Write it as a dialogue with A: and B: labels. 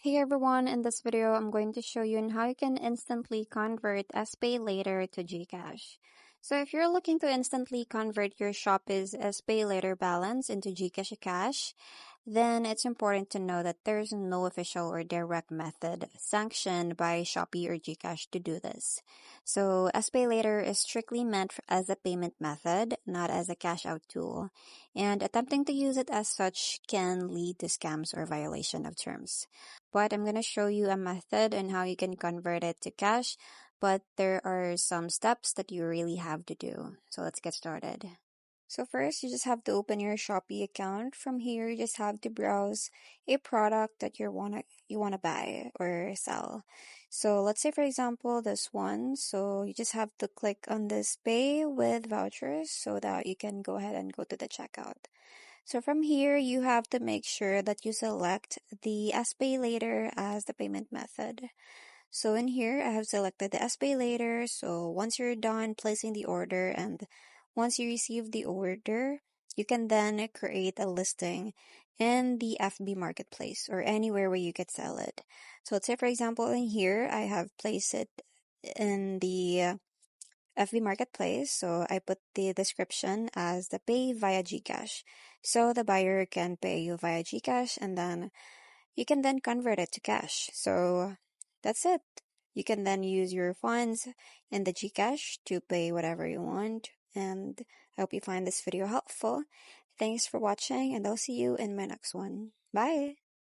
A: Hey everyone, in this video, I'm going to show you on how you can instantly convert Spaylater to Gcash. So if you're looking to instantly convert your Shopee's Spaylater balance into Gcash cash, then it's important to know that there's no official or direct method sanctioned by Shopee or Gcash to do this. So Spaylater is strictly meant as a payment method, not as a cash out tool, and attempting to use it as such can lead to scams or violation of terms. But I'm going to show you a method on how you can convert it to cash, but there are some steps that you really have to do. So let's get started. So first, you just have to open your Shopee account. From here, you just have to browse a product that you wanna buy or sell. So let's say, for example, this one. So you just have to click on this pay with vouchers so that you can go ahead and go to the checkout. So from here, you have to make sure that you select the Spaylater as the payment method. So in here, I have selected the Spaylater. So once you're done placing the order and once you receive the order, you can then create a listing in the FB marketplace or anywhere where you could sell it. So let's say, for example, in here, I have placed it in the FB Marketplace, so I put the description as the pay via Gcash. So the buyer can pay you via Gcash and then you can then convert it to cash. So that's it. You can then use your funds in the Gcash to pay whatever you want. And I hope you find this video helpful. Thanks for watching and I'll see you in my next one. Bye!